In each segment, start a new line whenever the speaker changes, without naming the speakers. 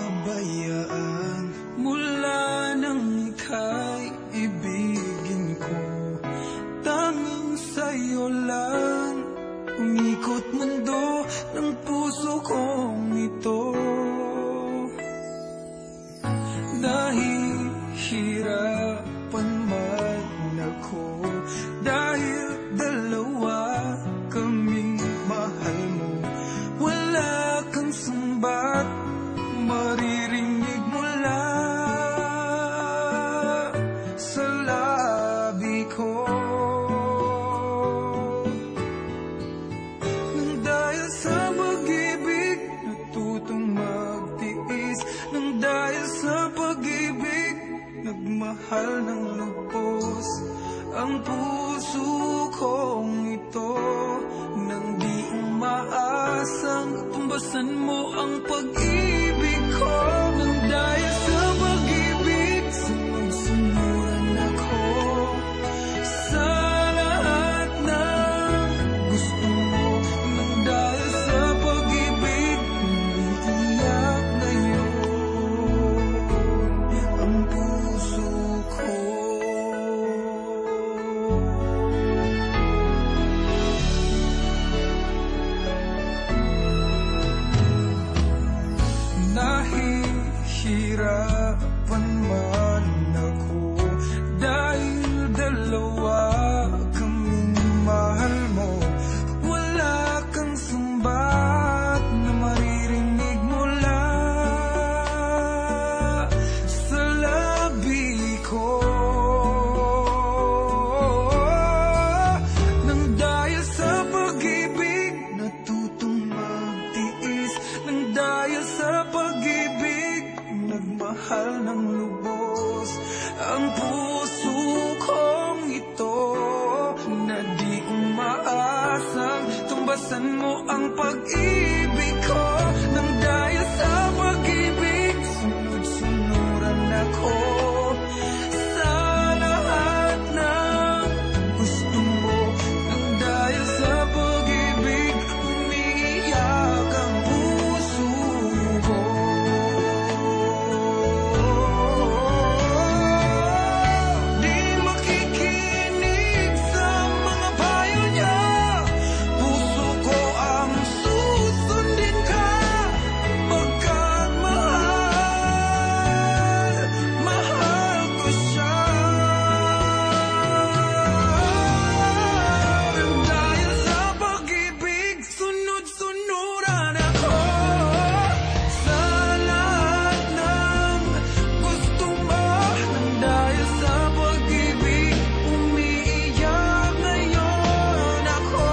pabayaan mula nang ika'y ibigin ko. Tanging sa'yo lang umikot mundo ng puso kong ito. Nahihirapan man ako dahil dalawa kaming mahal mo. Wala kang sumbat maririnig mula sa labi ko. Nang dahil sa pag-ibig natutong magtiis, nang dahil sa pag-ibig nagmahal ng lubos ang puso kong ito. Nang di umaasang tumbasan mo ang pag-ibig ko. Nang dahil sa pag-ibig sunod-sunuran ako sa lahat ng gusto mo. Nang dahil sa pag-ibig umiiyak ngayon ang puso ko. Nahihirapan man ako dahil dalawa kaming mahal mo. Wala kang sumbat na maririnig mula sa labi ko. Nang dahil sa pag-ibig natutong magtiis, nang dahil sa pag-ibig nagmahal ng lubos ang puso kong ito. Na di umaasang tumbasan mo ang pag-ibig ko. Nang dahil sa pag-ibig sunod-sunuran ako sa lahat ng gusto mo. Nang dahil sa pag-ibig umiiyak ang puso ko. Di makikinig sa mga payo niya, puso ko ang susundin ka. Pagkat mahal, mahal ko siya. Nang dahil sa pag-ibig sunod-sunuran ako sa lahat ng gusto mo. Nang dahil sa pag-ibig umiiyak ngayon ako.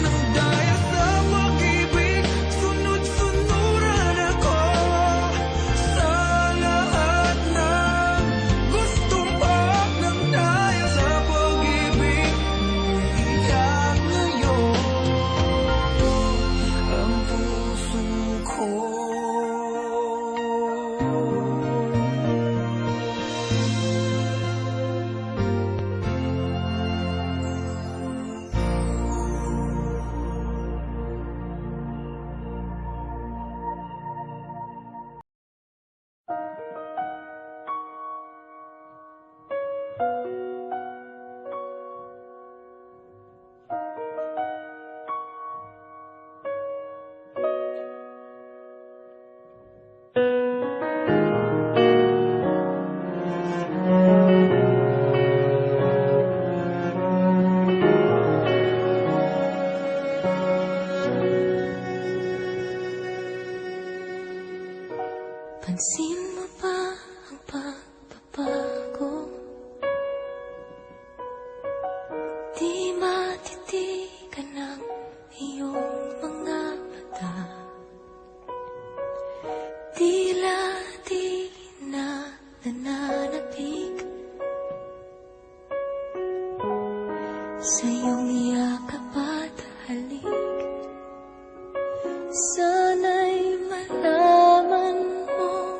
Nang dahil sa pag-ibig sunod-sunuran ako sa lahat ng gusto mo. Nang dahil sa pag-ibig umiiyak ngayon ang puso ko.
Pansin mo ba ang pagbabago? Di matitigan ng iyong mga mata. Tila di na nananabik sa iyong yakap at halik. Sana'y malaman mo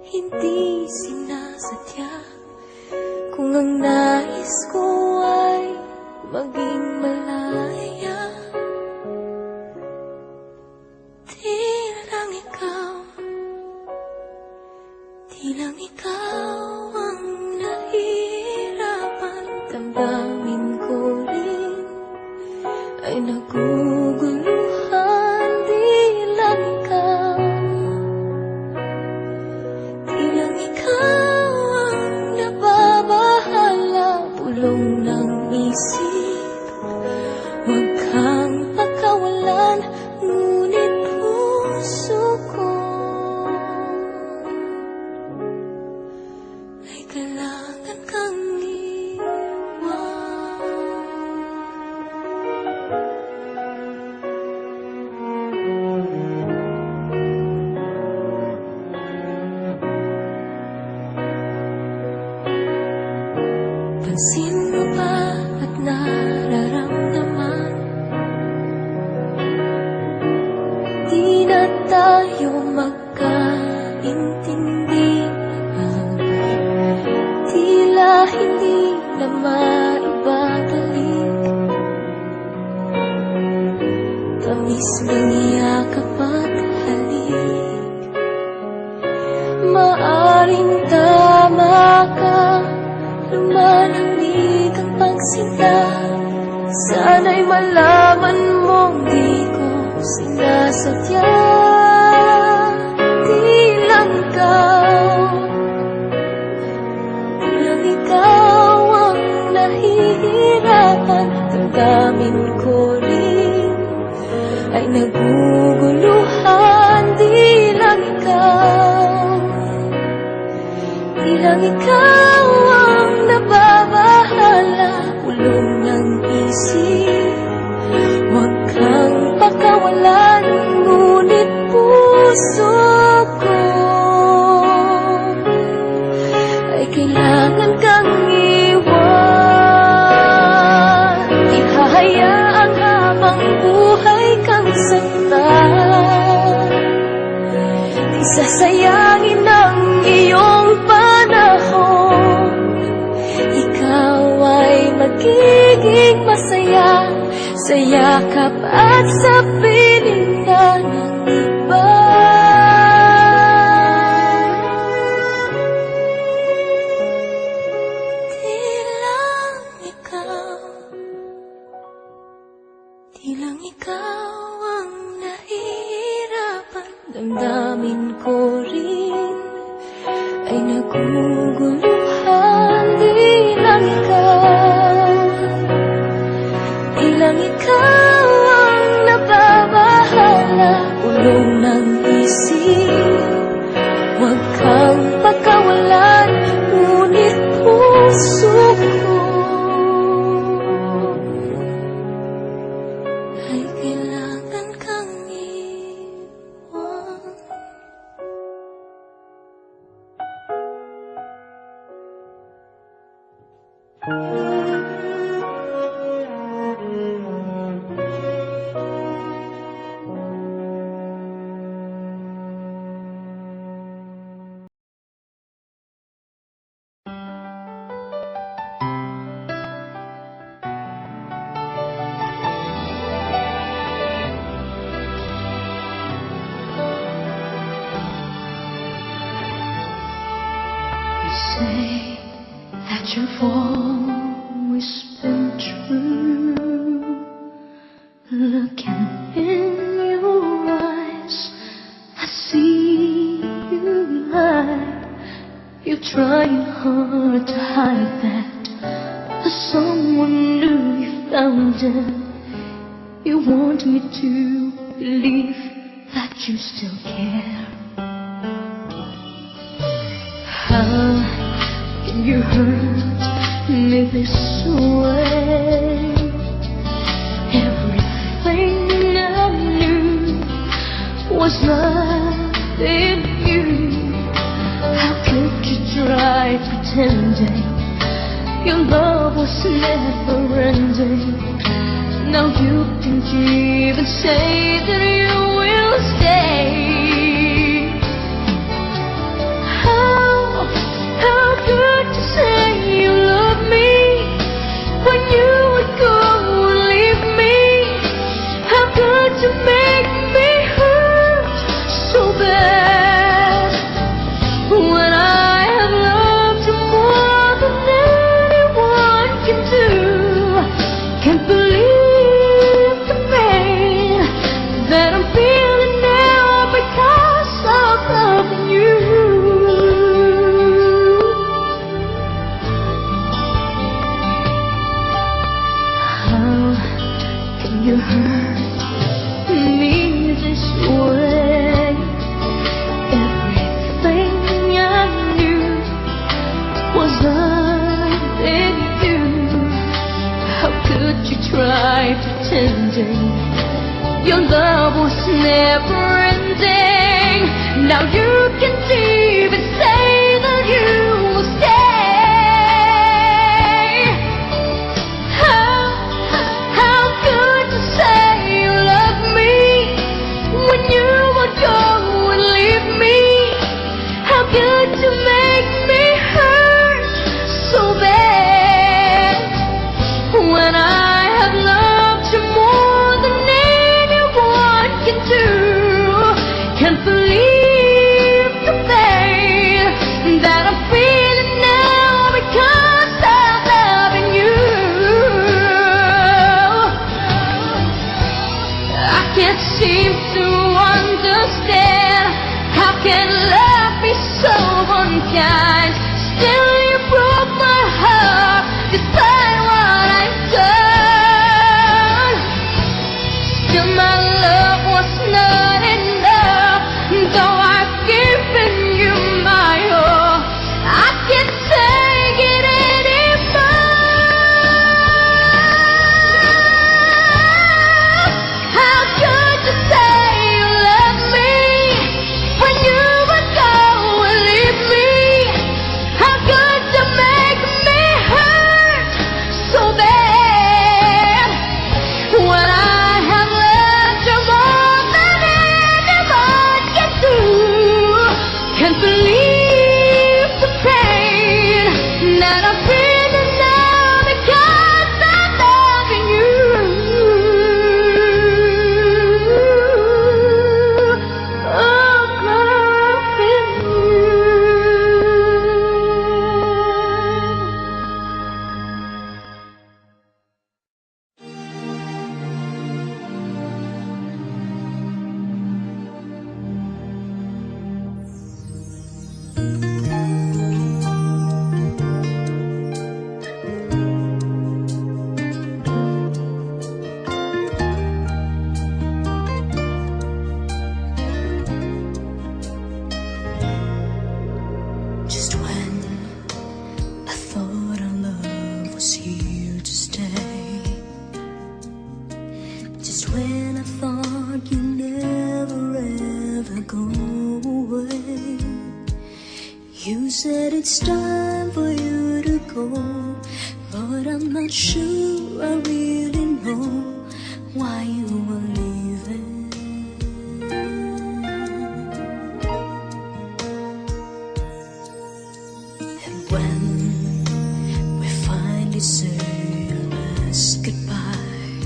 hindi sinasadya kung ang nais ko ay maging malaya. Pansin mo ba at nararamdaman? Di na tayo magkaintindihan. Tila hindi na maibabalik. Tamis ng yakap at halik. Maaring tama ka, lumalamig ang pagsinta. Sana'y malaman mong di ko sinasadya. Di lang ikaw ang nahihirapan. Damdamin ko rin ay naguguluhan. Di lang ikaw ang nababahala. Ulong ng isip, huwag kang pakawalan. Ngunit puso ko ay kailangan kang iwan. Di hahayaan habang buhay kang saktan. Di sasayangin ang iyong panahon. Ikaw ay magiging masaya sa yakap at sa piling ng iba. Di lang ikaw ang nahihirapan. Damdamin ko rin ay naguguluhan. Di lang ikaw ang nababahala. Ulong ng isip, huwag kang pakawalan. Ngunit puso ko ay kailangan kang iwan.
Say that you've always been true. Looking in your eyes, I see you lie. You're trying hard to hide that there's someone new you found it. You want me to believe that you still care. How can you hurt me this way? Everything I knew was nothing new. How could you try pretending your love was never ending? Now you can't even say that you will stay. How could you say you love me when you would go and leave me? How could you make me hurt so bad when I have loved you more than anyone can do? Can't believe the pain that I'm feeling now because of loving you. You hurt me this way. Everything I knew was nothing new. How could you try pretending your love was never ending? Now you can't even say that you will stay. do. Can't believe the pain that I'm feeling now because I'm loving you. I can't seem to understand how can love be so unkind. Still you broke my heart despite what I've done. Still my love was not enough, though I've given you my all. I can't take it anymore. How could you say you love me when you would go and leave me? How could you make me hurt so bad when I have loved you more than anyone can do? Can't believe the pain that I'm feeling now because I'm loving you. I'm loving you.
Just when I thought our love was here to stay, just when I thought you'd never ever go away, you said it's time for you to go, but I'm not sure I really know why you were leaving. And when we finally say our last goodbye,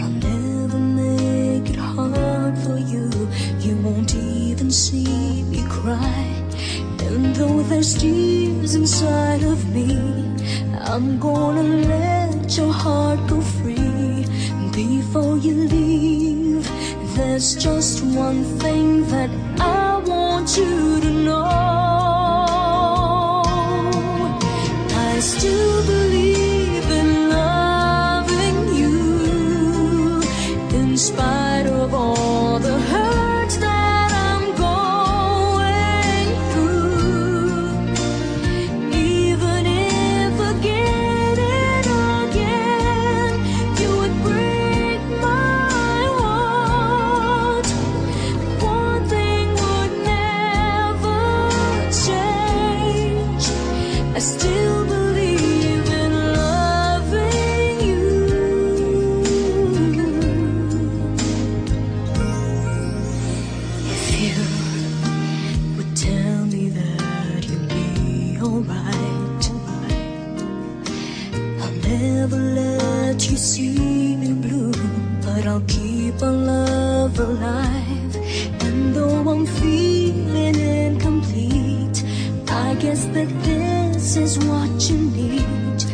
I'll never make it hard for you. You won't even see me cry. And though there's tears inside of me, I'm gonna let your heart go free. Before you leave, there's just one thing that I want you to know. I still believe in loving you, in spite of all the hurt that I'm going through. Even if again and again you would break my heart, one thing would never change. I still believe in loving you. If you would tell me that you'd be alright, I'll never let you see me blue, but I'll keep our love alive. And though I'm feeling incomplete, I guess that this is what you need.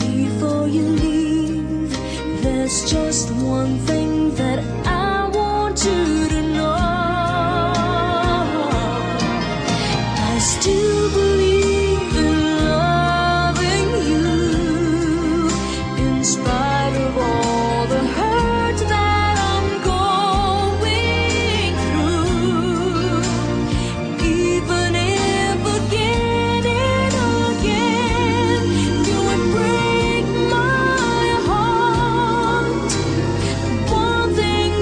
Before you leave, there's just one thing that I want you to know. I still believe in loving you, in spite of all the hurt that I'm going through. Even if again and again you would break my heart, one thing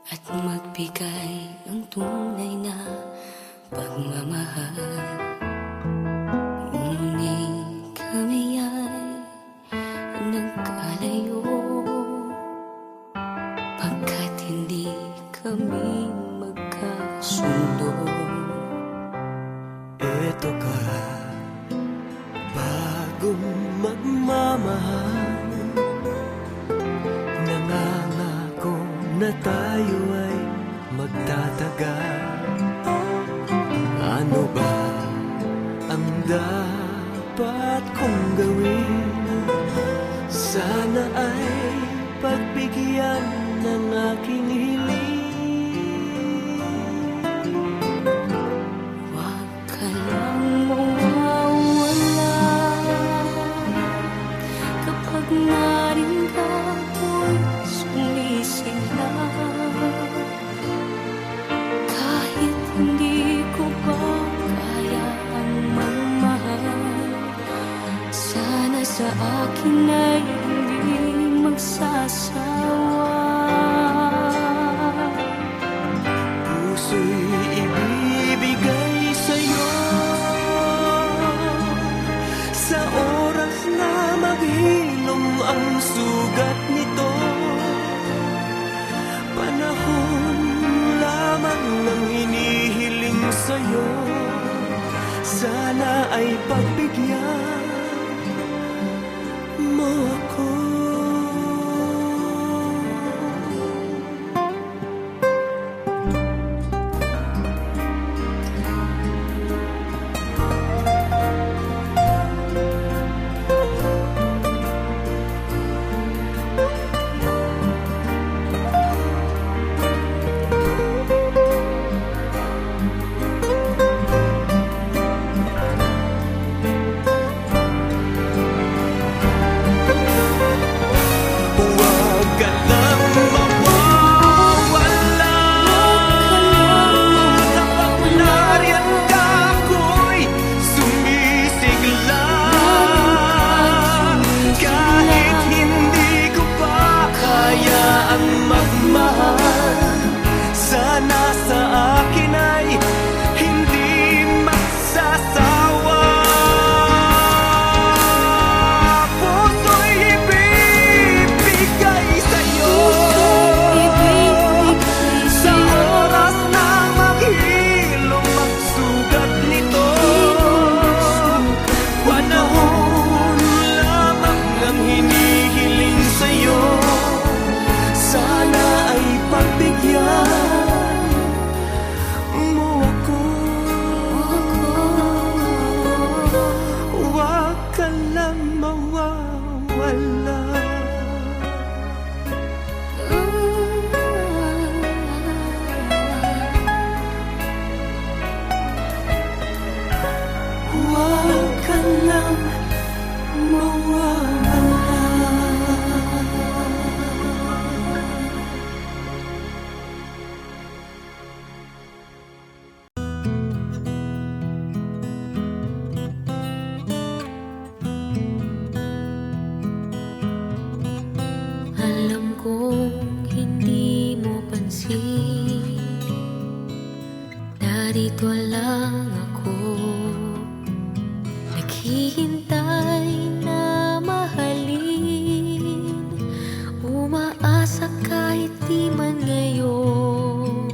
at magbigay ng tunay na pagmamahal. Ngunit kami ay nagkalayo pagkat hindi kami magkasundo.
Eto ka, bagong magmamahal, nangangako na tayo ay magtatagal. Ano ba ang dapat kong gawin? Sana ay pagbigyan ng aking hiling.
Huwag ka lang mawawala kapag narinig ako'y sumisigla. Kahit hindi ko pa kaya ang magmahal, sana sa akin ay hindi magsasawa.
Puso'y ibibigay sa'yo sa oras na maghilom ang sugat nito. Panahon lamang ng hinihiling sa'yo, sana ay pagbigyan mo ako. Huwag ka lang mawawala kapag nariyan ka ako'y sumisigla. Kahit hindi ko pa kaya ang magmahal, sana sa akin ay hindi magsasawa. Puso'y ibibigay sa'yo sa oras na maghilom ang sugat nito. Panahon lamang ang hinihiling sa'yo, sana ay pagbigyan mo ako. Huwag ka lang mawawala. Huwag ka lang mawawala.
Alam kong hindi mo pansin, narito lang ako, naghihintay na mahalin, umaasa kahit di man ngayon.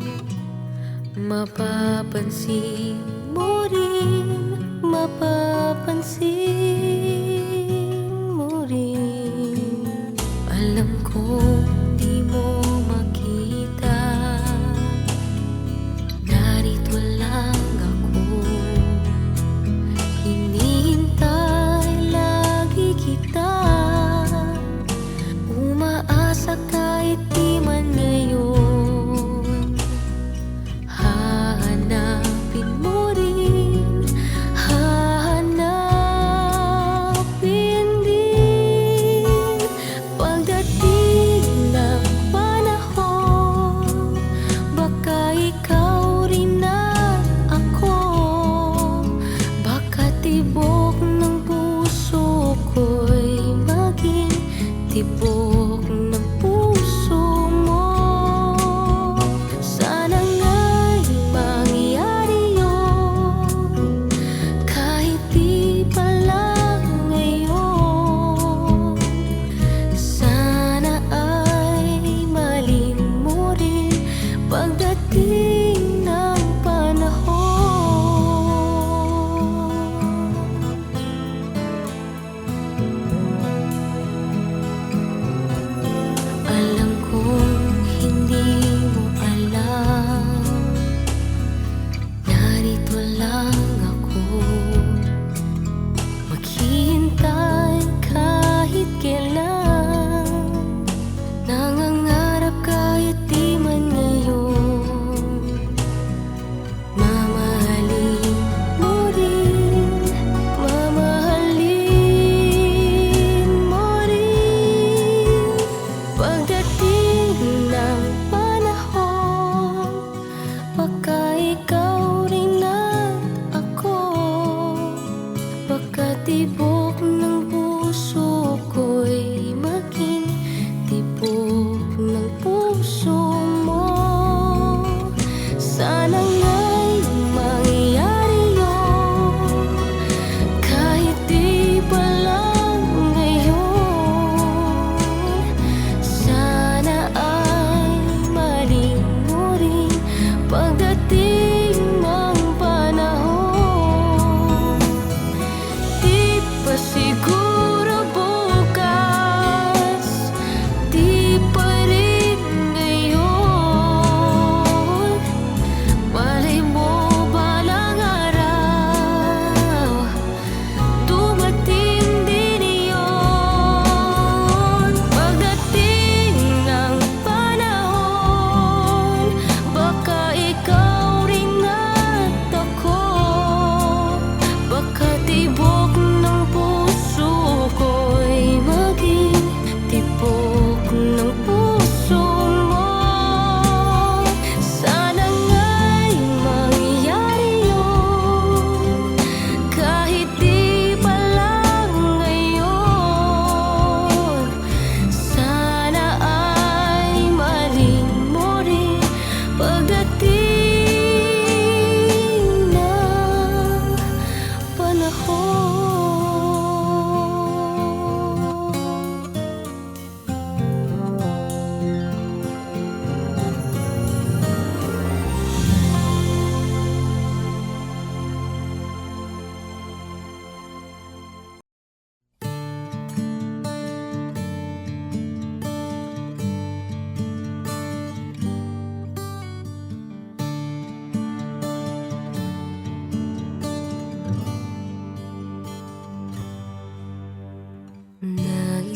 Mapapansin mo rin, mapapansin mo rin. Alam kong di mo makita, narito lang ako, hinihintay lagi kita, umaasa kahit di man ngayon. Hahanapin mo rin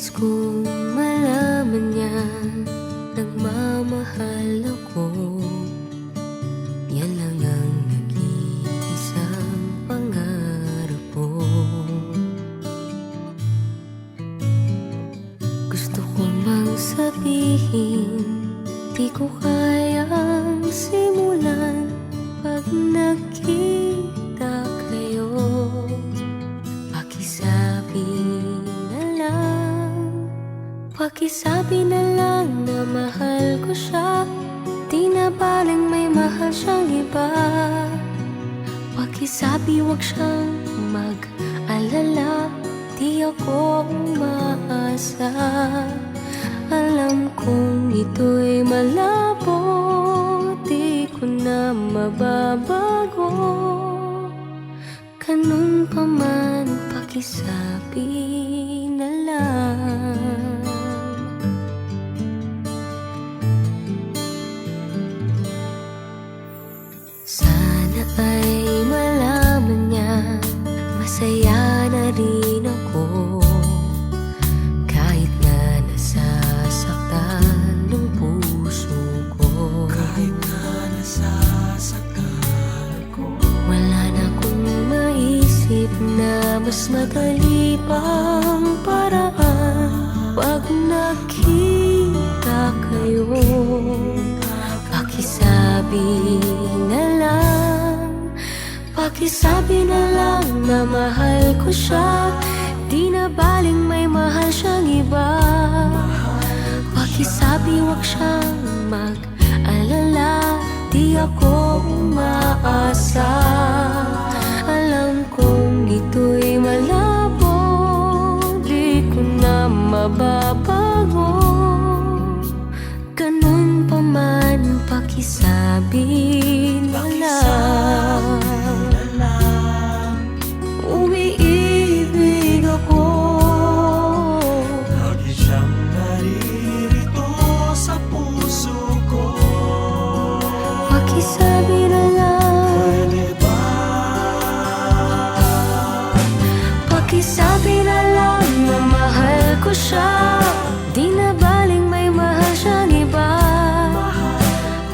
Nais kong malaman niya nagmamahal ako. Yan lang ang nag-iisang pangarap ko. Gusto ko mang sabihin, di ko kayang simulan pag nakita kayo. Pakisabi na lang na mahal ko siya, di na baling may mahal siyang iba. Pakisabi wag siyang mag-alala, di ako umaasa. Alam kong ito'y malabo, di ko na mababago. Ganun pa man, pakisabi na lang. Sana ay malaman niya, masaya na rin ako. Kahit na nasasaktan ng puso ko.
Kahit na nasasaktan ako,
Wala na akong maisip na mas madali pang paraan. Pag nakita kayo, pakisabi na lang. Pakisabi na lang na mahal ko siya, di na baling may mahal siyang iba. Pakisabi wag siyang mag-alala, di ako umaasa. Alam kong ito'y malabo, di ko na mababago. Ganun pa man, pakisabi na lang. Umiibig ako,
lagi siyang naririto sa puso ko.
pakisabi na lang.
Pwede ba?
Pakisabi na lang na mahal ko siya, di na baling may mahal siyang iba.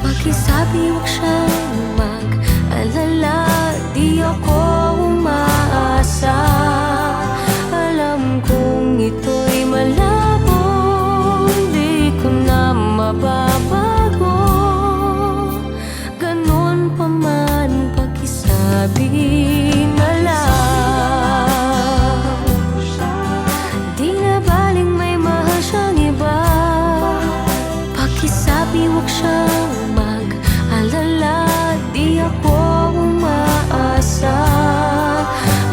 Pakisabi wag siyang mag-alala, di ako umaasa. Alam kong ito'y malabo, di ko na mababago. Ganun pa man, pakisabi na lang. Di na baling may mahal siyang iba. Pakisabi wag siyang mag-alala, di ako umaasa.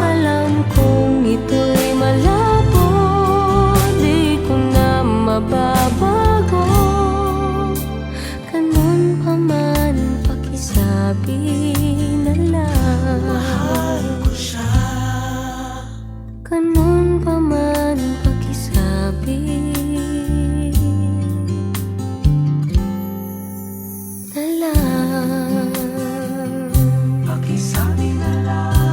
Alam kong ito'y malabo, di ko na mababago. Ganun pa man, pakisabi na lang.
Mahal ko siya.
Ganun pa man, pakisabi na lang.
Pakisabi na lang.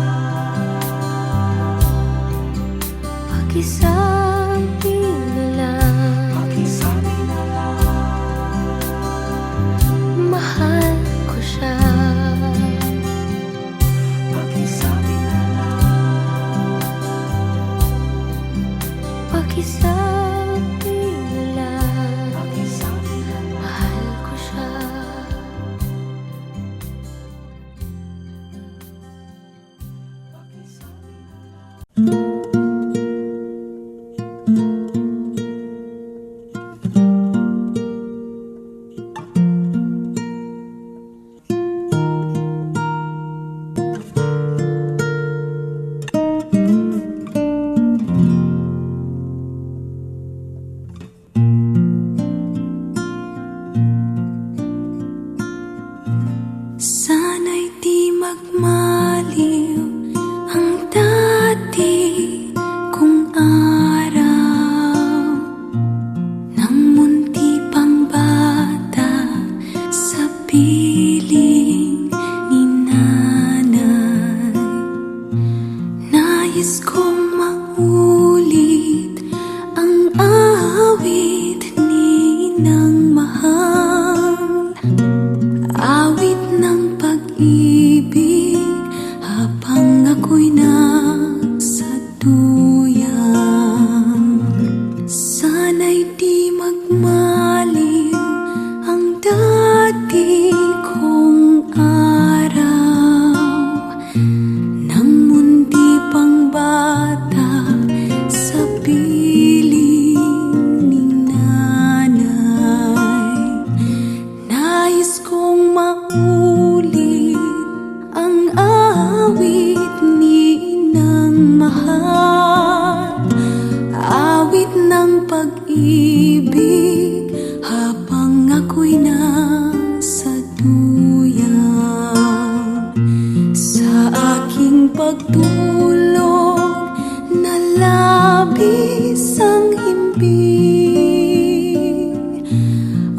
kong araw nang munti pang bata sa piling ni nanay. Nais kong maulit ang awit ni inang mahal, awit ng pag-ibig habang ako'y nasa duyan. Sa aking pagtulog na labis ang himbing,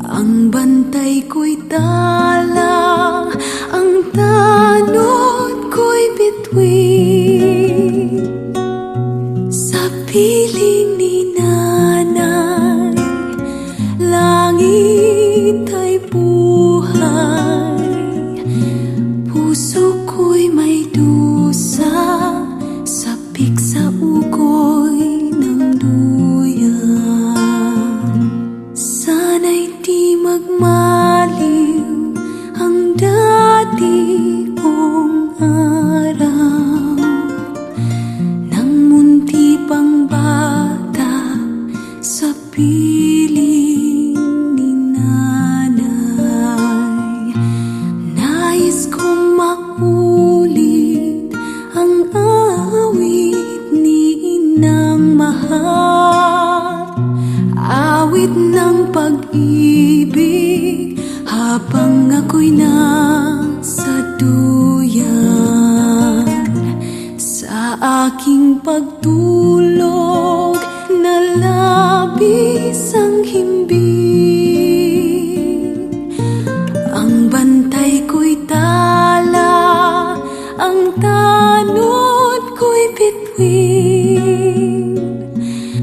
ang bantay ko'y tala, ang tanod ko'y bituin. Sa piling ni nanay, langit ay buhay. Puso ko'y may dusa, sapik sa ugoy ng duyan. Sana'y di magmaliw ang dati kong araw nang munti pang bata sa piling ni nanay. Nais kong maulit ang awit ni inang mahal, awit ng pag-ibig habang ako'y nasa duyan. Sa aking pagtulog na labis ang himbing, ang bantay ko'y tala, ang tanod ko'y bituin.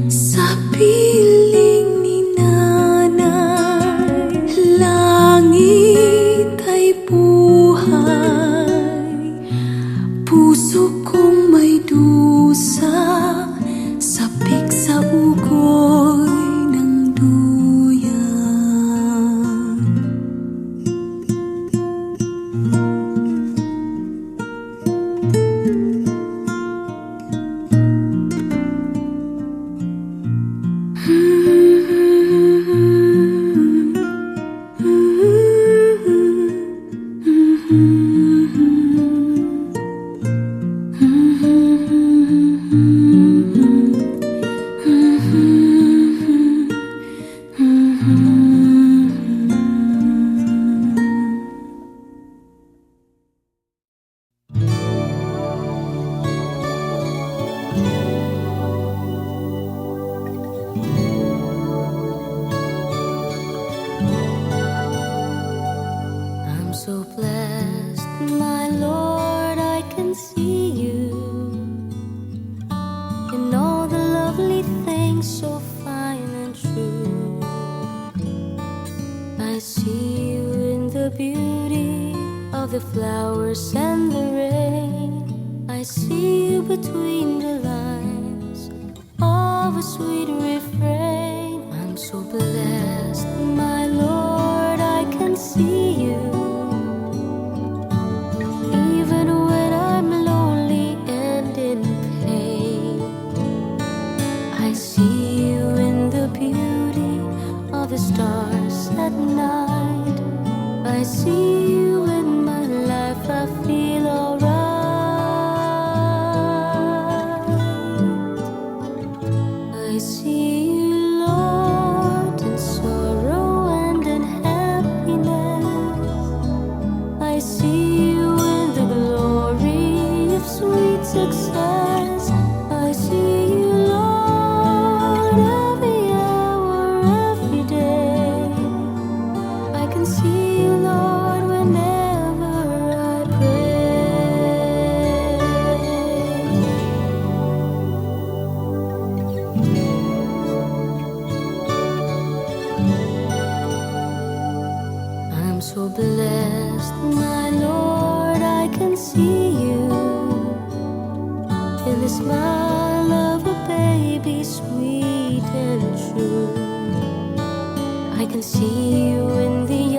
Sa piling ni nanay, langit ay buhay. Puso kong may dusa, sapik sa ugoy ng duyan. I'm so blessed, my Lord, I can see you in all the lovely things so fine and true. I see you in the beauty of the flowers and the rain. I see you between the lines of a sweet refrain. I'm so blessed, my Lord, I can see you even when I'm lonely and in pain. I see you in the beauty of the stars at night. I see you in my life, I feel alright. I see you, Lord, in sorrow and in happiness. I see you in the glory of sweet success. I see you, Lord, every hour, every day. I can see you, Lord, whenever I pray. I'm so blessed, my Lord, I can see you in the smile of a baby, sweet and true. I can see you in the